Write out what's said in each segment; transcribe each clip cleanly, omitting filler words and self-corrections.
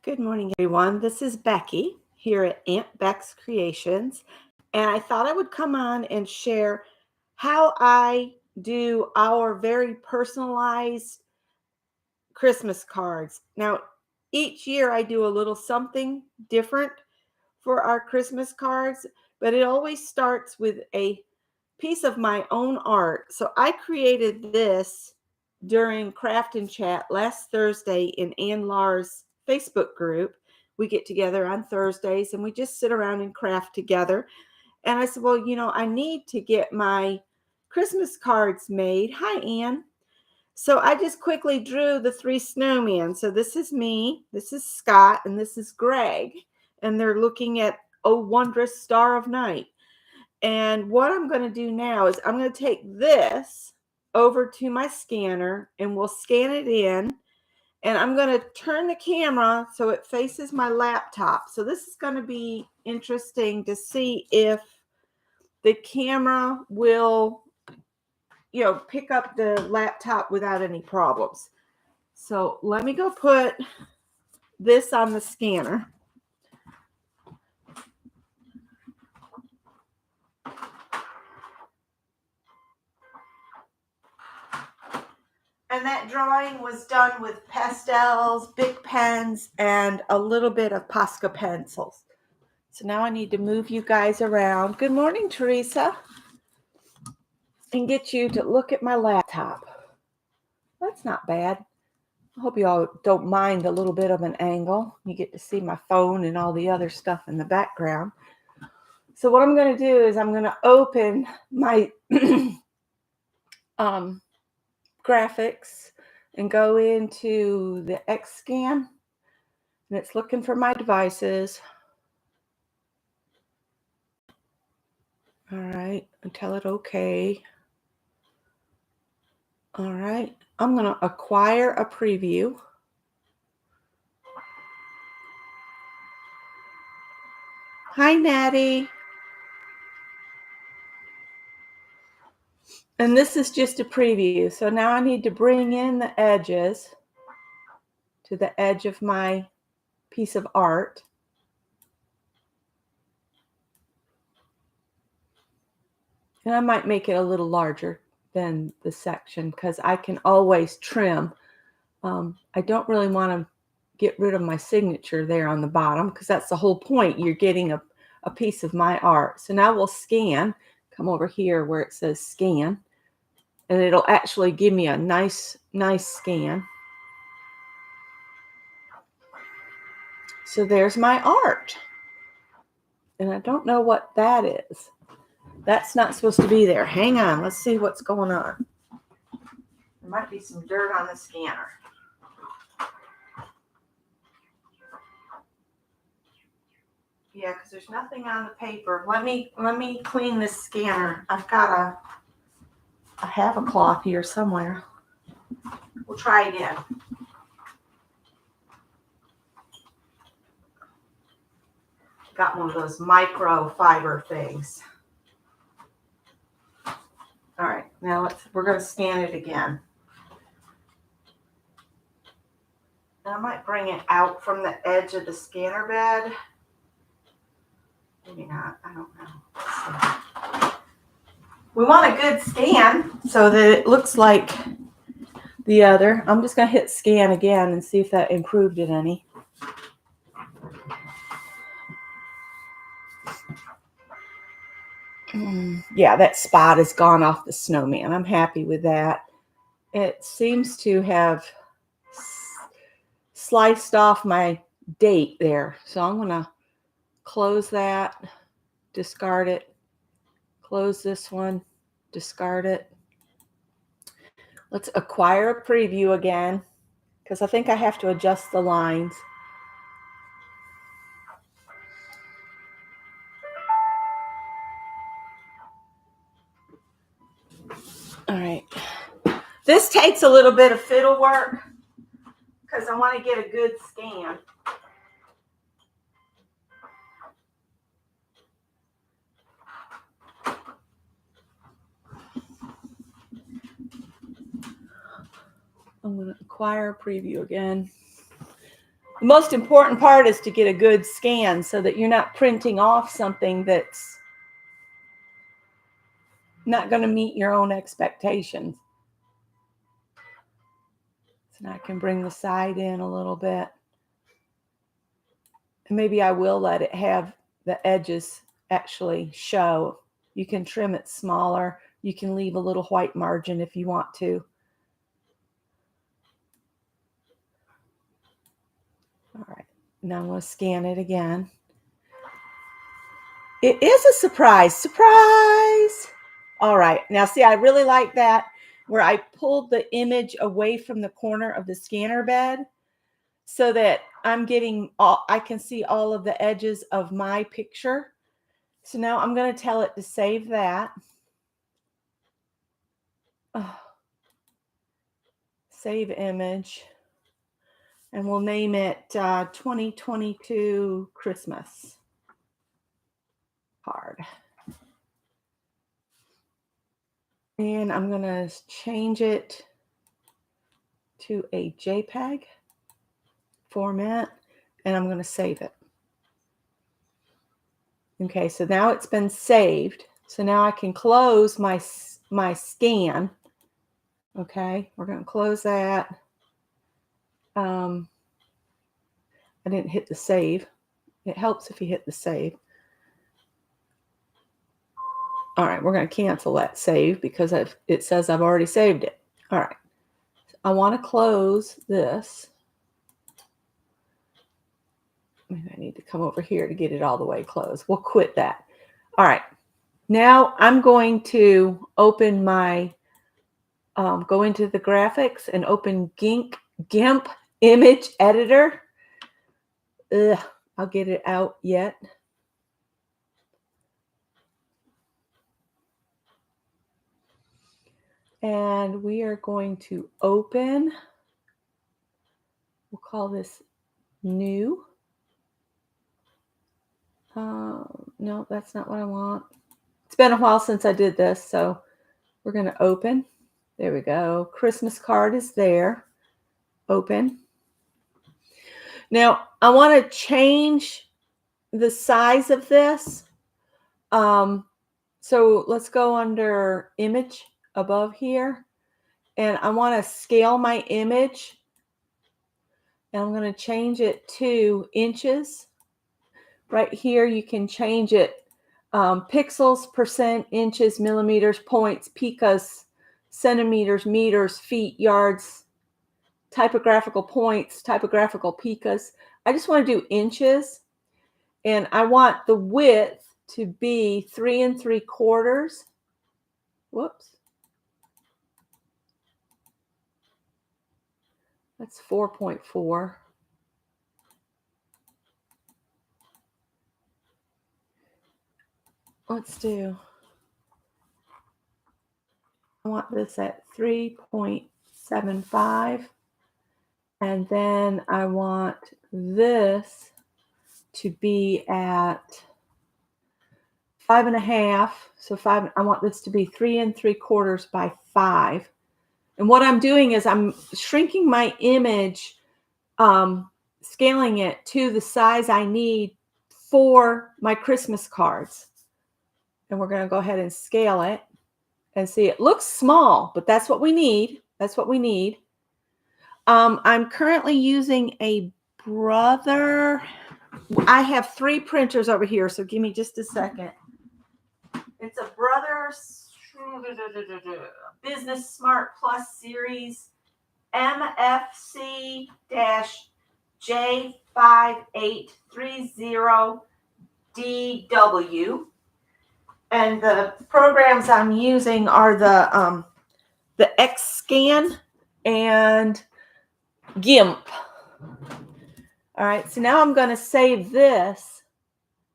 Good morning, everyone. This is Becky here at Aunt Beck's Creations, and I thought I would come on and share how I do our very personalized Christmas cards. Now, each year I do a little something different for our Christmas cards, but it always starts with a piece of my own art. So I created this during Craft and Chat last Thursday in Ann Lahr's Facebook group. We get together on Thursdays and we just sit around and craft together. And I said, well, I need to get my Christmas cards made. Hi, Ann. So I just quickly drew the three snowmen. So this is me, this is Scott, and this is Greg. And they're looking at "Oh Wondrous Star of Night." And what I'm going to do now is I'm going to take this over to my scanner and we'll scan it in. And I'm going to turn the camera so it faces my laptop. So this is going to be interesting to see if the camera will, pick up the laptop without any problems. So let me go put this on the scanner. And that drawing was done with pastels, big pens, and a little bit of Posca pencils. So now I need to move you guys around. Good morning, Teresa. And get you to look at my laptop. That's not bad. I hope you all don't mind a little bit of an angle. You get to see my phone and all the other stuff in the background. So what I'm going to do is I'm going to open my graphics and go into the Xscan, and it's looking for my devices. All right, and tell it okay. All right, I'm going to acquire a preview. Hi, Natty. And this is just a preview. So now I need to bring in the edges to the edge of my piece of art. And I might make it a little larger than the section because I can always trim. I don't really want to get rid of my signature there on the bottom because that's the whole point. You're getting a piece of my art. So now we'll scan. Come over here where it says scan. And it'll actually give me a nice scan. So there's my art. And I don't know what that is. That's not supposed to be there. Hang on. Let's see what's going on. There might be some dirt on the scanner. Yeah, because there's nothing on the paper. Let me clean this scanner. I've got I have a cloth here somewhere. We'll try again. Got one of those microfiber things. All right, now we're going to scan it again. And I might bring it out from the edge of the scanner bed. Maybe not. I don't know. We want a good scan so that it looks like the other. I'm just going to hit scan again and see if that improved it any. Yeah, that spot is gone off the snowman. I'm happy with that. It seems to have sliced off my date there. So I'm going to close that, discard it, close this one, discard it. Let's acquire a preview again because I think I have to adjust the lines. All right. This takes a little bit of fiddle work because I want to get a good scan. I'm going to acquire a preview again. The most important part is to get a good scan so that you're not printing off something that's not going to meet your own expectations. So now I can bring the side in a little bit. And maybe I will let it have the edges actually show. You can trim it smaller. You can leave a little white margin if you want to. All right, now I'm going to scan it again. It is a surprise. Surprise! All right, now see, I really like that where I pulled the image away from the corner of the scanner bed so that I'm getting all, I can see all of the edges of my picture. So now I'm going to tell it to save that. Oh, save image. And we'll name it 2022 Christmas card. And I'm going to change it to a JPEG format, and I'm going to save it. Okay, so now it's been saved. So now I can close my scan. Okay, we're going to close that. I didn't hit the save. It helps if you hit the save. All right, we're going to cancel that save because it says I've already saved it. All right, I want to close this. Maybe I need to come over here to get it all the way closed. We'll quit that. All right, now I'm going to open my, go into the graphics and open GIMP image editor. I'll get it out yet. And we are going to open, we'll call this new. No, that's not what I want. It's been a while since I did this, so we're going to open. There we go. Christmas card is there. Open. Now, I want to change the size of this. So let's go under image above here. And I want to scale my image. And I'm going to change it to inches. Right here, you can change it pixels, percent, inches, millimeters, points, picas, centimeters, meters, feet, yards, typographical points, typographical picas. I just want to do inches. And I want the width to be 3 3/4. Whoops. That's 4.4. Let's do, I want this at 3.75. And then I want this to be at 5.5. So 5, I want this to be 3 3/4 by 5. And what I'm doing is I'm shrinking my image, scaling it to the size I need for my Christmas cards. And we're going to go ahead and scale it and see, it looks small, but that's what we need. That's what we need. I'm currently using a Brother. I have 3 printers over here, so give me just a second. It's a Brother Business Smart Plus Series MFC-J5830DW. And the programs I'm using are the Xscan and GIMP. All right, so now I'm going to save this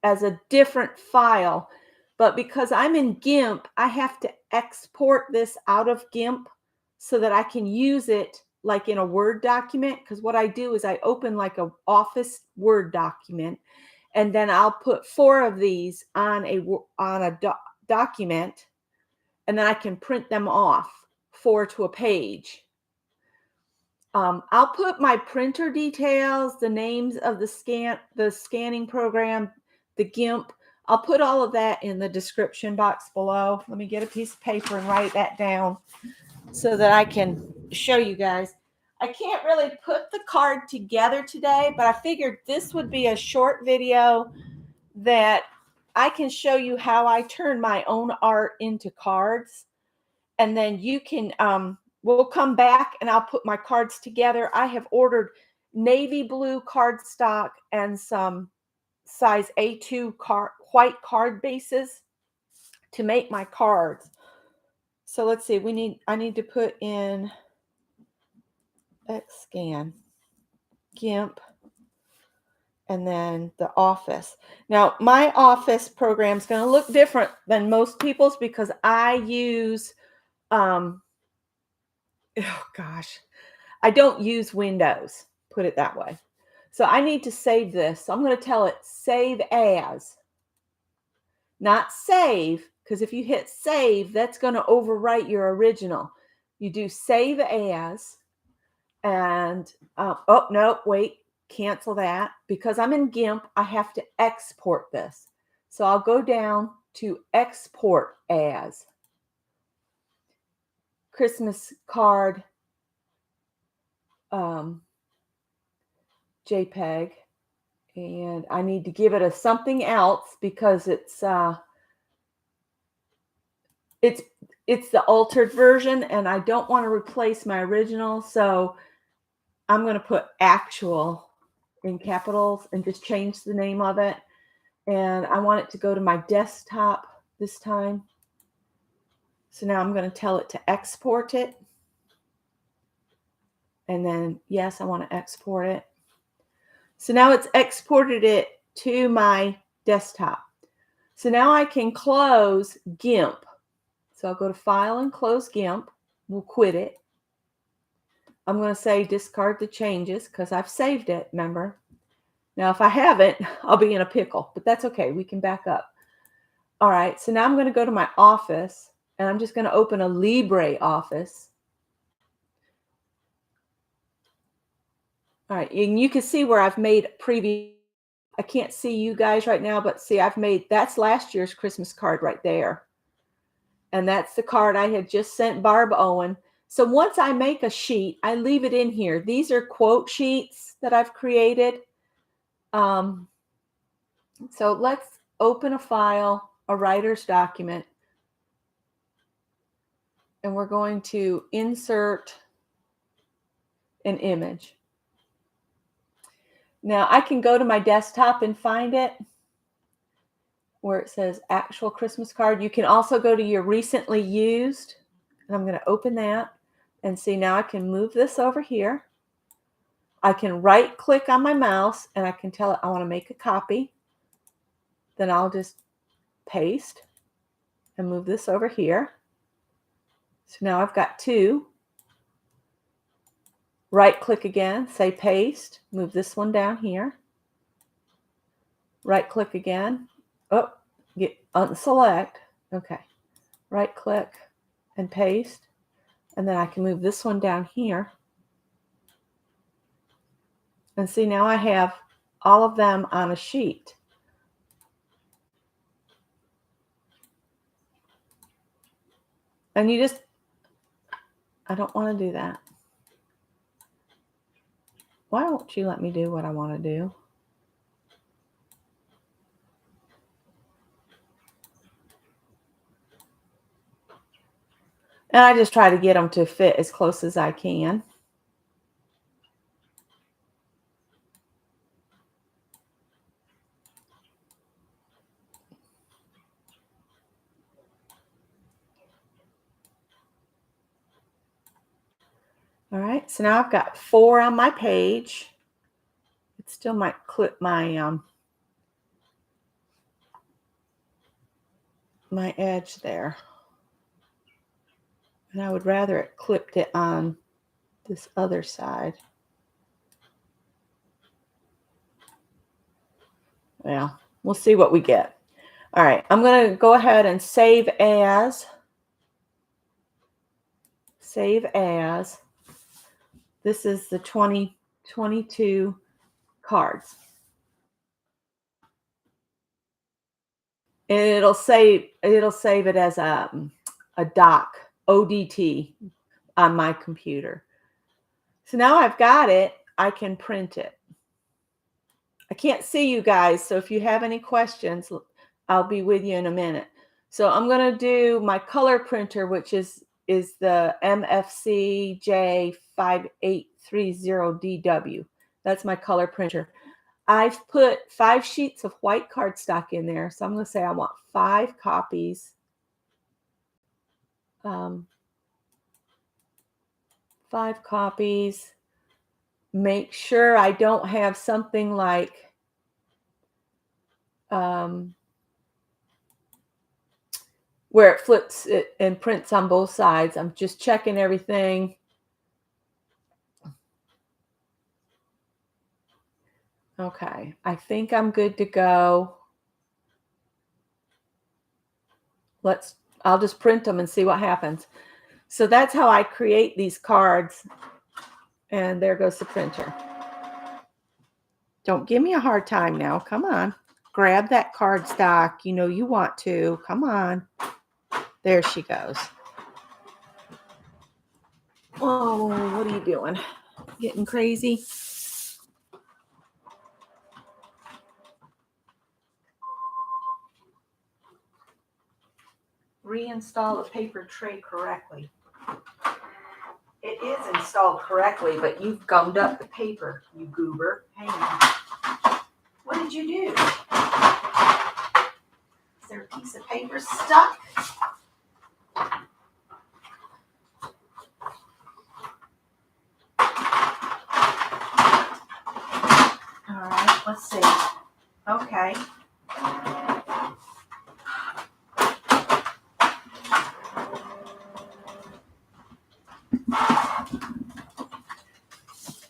as a different file. But because I'm in GIMP, I have to export this out of GIMP so that I can use it like in a Word document. Because what I do is I open like an Office Word document, and then I'll put 4 of these on a document, and then I can print them off 4 to a page. I'll put my printer details, the names of the scanning program, the GIMP. I'll put all of that in the description box below. Let me get a piece of paper and write that down so that I can show you guys. I can't really put the card together today, but I figured this would be a short video that I can show you how I turn my own art into cards. And then you can, we'll come back and I'll put my cards together. I have ordered navy blue cardstock and some size A2 white card bases to make my cards. So let's see, I need to put in Xscan, GIMP, and then the Office. Now, my Office program is going to look different than most people's because I use, oh gosh, I don't use Windows, put it that way. So I need to save this. So I'm going to tell it save as, not save, because if you hit save, that's going to overwrite your original. You do save as, and oh, no, wait, cancel that. Because I'm in GIMP, I have to export this. So I'll go down to export as. Christmas card JPEG. And I need to give it a something else because it's the altered version and I don't want to replace my original. So I'm going to put actual in capitals and just change the name of it. And I want it to go to my desktop this time. So now I'm going to tell it to export it. And then, yes, I want to export it. So now it's exported it to my desktop. So now I can close GIMP. So I'll go to File and close GIMP. We'll quit it. I'm going to say discard the changes because I've saved it, remember? Now, if I haven't, I'll be in a pickle, but that's okay. We can back up. All right, so now I'm going to go to my Office, and I'm just going to open a LibreOffice. All right, and you can see where I've made previous. I can't see you guys right now, but see, that's last year's Christmas card right there. And that's the card I had just sent Barb Owen. So once I make a sheet, I leave it in here. These are quote sheets that I've created. So let's open a file, a writer's document, and we're going to insert an image. Now I can go to my desktop and find it where it says actual Christmas card. You can also go to your recently used, and I'm going to open that and see now I can move this over here. I can right click on my mouse and I can tell it I want to make a copy. Then I'll just paste and move this over here. So now I've got two. Right click again, say paste, move this one down here. Right click again. Oh, unselect. Okay. Right click and paste. And then I can move this one down here. And see, now I have all of them on a sheet. And I don't want to do that. Why won't you let me do what I want to do? And I just try to get them to fit as close as I can. All right, so now I've got 4 on my page. It still might clip my my edge there. And I would rather it clipped it on this other side. Well, we'll see what we get. All right, I'm going to go ahead and save as. Save as. This is the 2022 cards. And it'll save it as a doc, ODT on my computer. So now I've got it, I can print it. I can't see you guys, so if you have any questions, I'll be with you in a minute. So I'm going to do my color printer, which is the MFC J5830DW. That's my color printer. I've put 5 sheets of white cardstock in there. So I'm going to say I want 5 copies. 5 copies. Make sure I don't have something like where it flips it and prints on both sides. I'm just checking everything. Okay, I think I'm good to go. I'll just print them and see what happens. So that's how I create these cards. And there goes the printer. Don't give me a hard time now. Come on. Grab that cardstock. You know you want to. Come on. There she goes. Oh, what are you doing? Getting crazy? Reinstall the paper tray correctly. It is installed correctly, but you've gummed up the paper, you goober. Hang on. What did you do? Is there a piece of paper stuck? All right, let's see. Okay.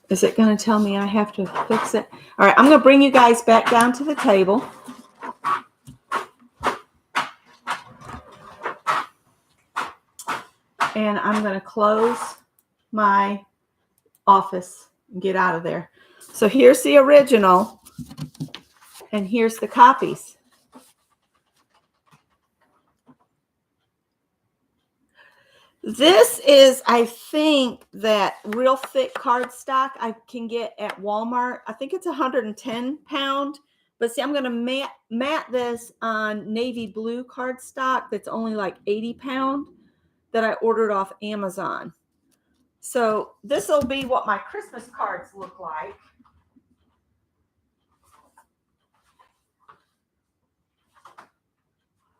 Is it going to tell me I have to fix it? All right, I'm going to bring you guys back down to the table. And I'm going to close my office and get out of there. So here's the original, and here's the copies. This is, I think, that real thick cardstock I can get at Walmart. I think it's 110 pound. But see, I'm going to mat this on navy blue cardstock that's only like 80 pound that I ordered off Amazon. So this will be what my Christmas cards look like.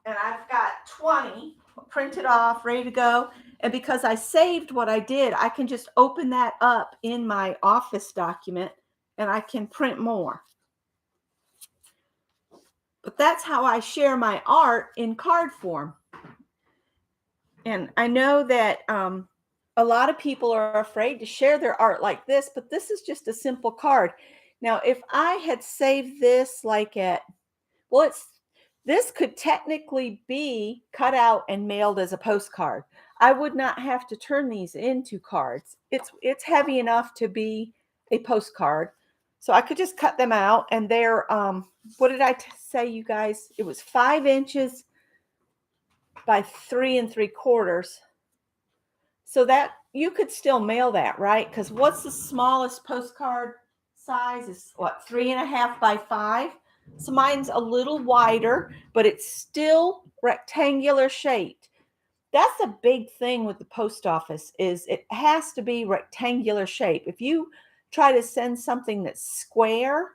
And I've got 20 printed off, ready to go. And because I saved what I did, I can just open that up in my Office document and I can print more. But that's how I share my art in card form. And I know that a lot of people are afraid to share their art like this, but this is just a simple card. Now, if I had saved this like this could technically be cut out and mailed as a postcard. I would not have to turn these into cards. It's heavy enough to be a postcard. So I could just cut them out, and they're what did I say, you guys? It was 5 inches by 3 3/4. So that you could still mail that, right? Because what's the smallest postcard size is what, 3.5 by 5? So mine's a little wider, but it's still rectangular shaped. That's a big thing with the post office, is it has to be rectangular shape. If you try to send something that's square,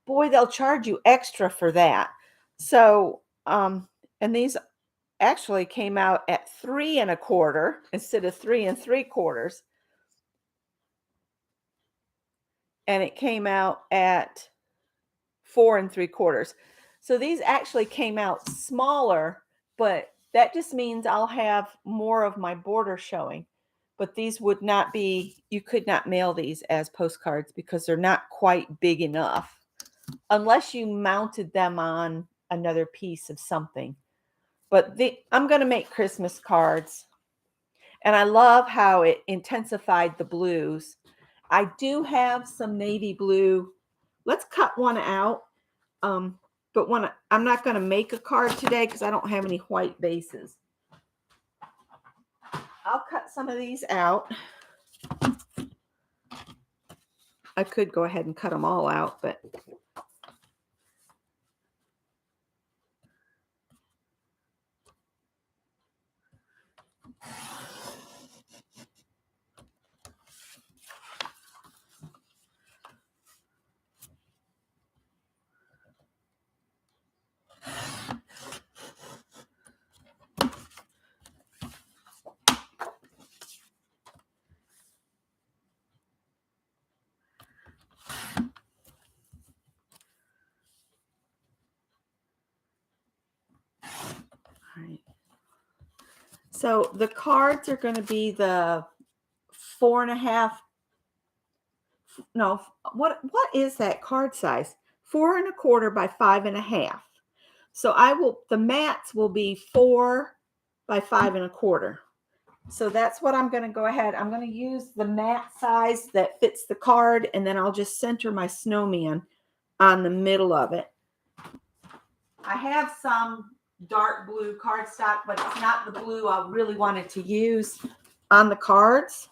boy, they'll charge you extra for that. So, and these actually came out at 3 1/4 instead of 3 3/4. And it came out at 4 3/4. So these actually came out smaller, but that just means I'll have more of my border showing. But these would not be, you could not mail these as postcards because they're not quite big enough unless you mounted them on another piece of something. But I'm going to make Christmas cards. And I love how it intensified the blues. I do have some navy blue. Let's cut one out. But I'm not going to make a card today because I don't have any white bases. I'll cut some of these out. I could go ahead and cut them all out, but all right. So the cards are going to be the 4.5. No, what is that card size? 4.25 by 5.5. So the mats will be 4 by 5.25. So that's what I'm going to go ahead. I'm going to use the mat size that fits the card, and then I'll just center my snowman on the middle of it. I have some dark blue cardstock, but it's not the blue I really wanted to use on the cards.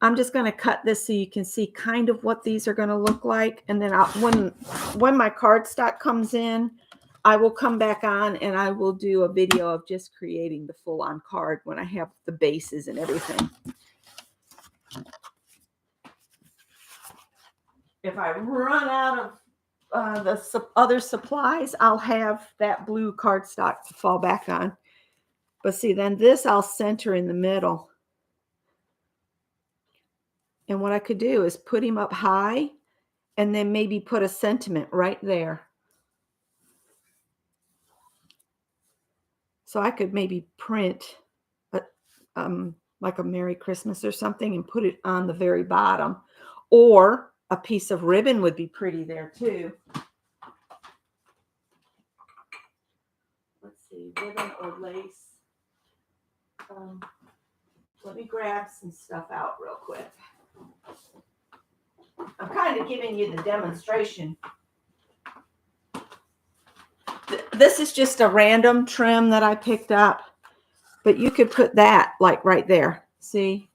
I'm just going to cut this so you can see kind of what these are going to look like. And then when my cardstock comes in, I will come back on and I will do a video of just creating the full-on card when I have the bases and everything. If I run out of the other supplies, I'll have that blue cardstock to fall back on. But see, then this I'll center in the middle. And what I could do is put him up high and then maybe put a sentiment right there. So I could maybe print like a Merry Christmas or something and put it on the very bottom. Or a piece of ribbon would be pretty there too. Let's see, ribbon or lace. Let me grab some stuff out real quick. I'm kind of giving you the demonstration. This is just a random trim that I picked up, but you could put that like right there. See?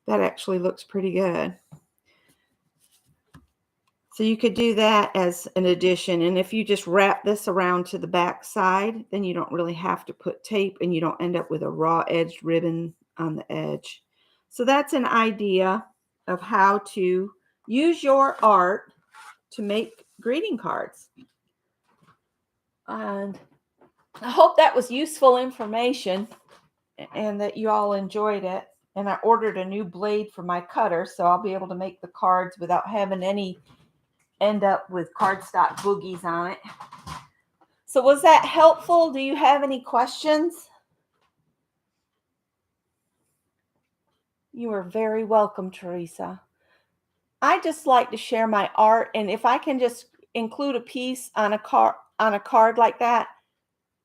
That actually looks pretty good. So you could do that as an addition. And if you just wrap this around to the back side, then you don't really have to put tape and you don't end up with a raw edged ribbon on the edge. So that's an idea of how to use your art to make greeting cards. And I hope that was useful information and that you all enjoyed it. And I ordered a new blade for my cutter, so I'll be able to make the cards without having any end up with cardstock boogies on it. So was that helpful? Do you have any questions? You are very welcome, Teresa. I just like to share my art, and if I can just include a piece on a card like that,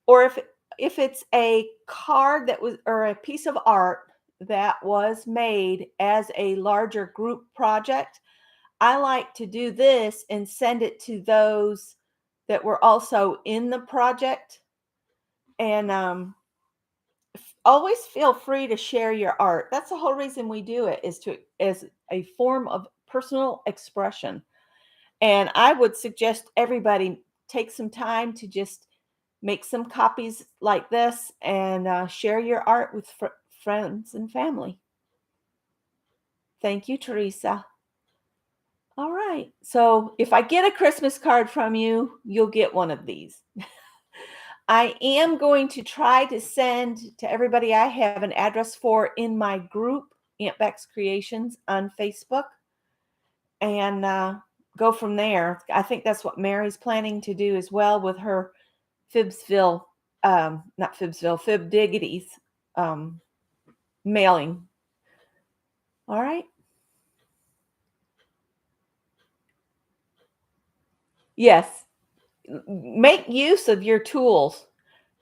or if it's a card that was, or a piece of art that was made as a larger group project, I like to do this and send it to those that were also in the project. And always feel free to share your art. That's the whole reason we do it, is as a form of personal expression. And I would suggest everybody take some time to just make some copies like this and share your art with friends and family. Thank you, Teresa. All right. So if I get a Christmas card from you, you'll get one of these. I am going to try to send to everybody I have an address for in my group, Aunt Beck's Creations, on Facebook, and go from there. I think that's what Mary's planning to do as well with her Fib Diggity's mailing. All right. Yes. Make use of your tools.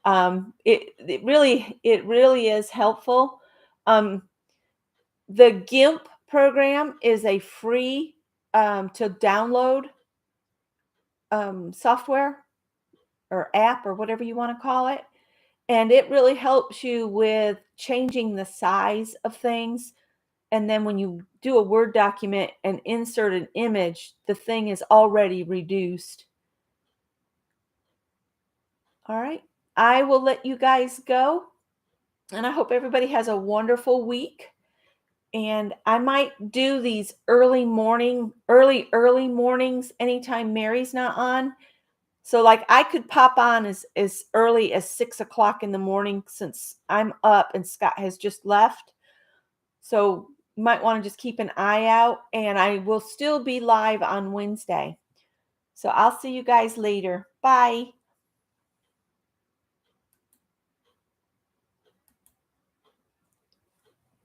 It really is helpful. The GIMP program is a free to download software or app or whatever you want to call it. And it really helps you with changing the size of things. And then when you do a Word document and insert an image, the thing is already reduced. All right. I will let you guys go. And I hope everybody has a wonderful week. And I might do these early mornings anytime Mary's not on. So like I could pop on as early as 6 o'clock in the morning since I'm up and Scott has just left. So you might want to just keep an eye out, and I will still be live on Wednesday. So I'll see you guys later. Bye.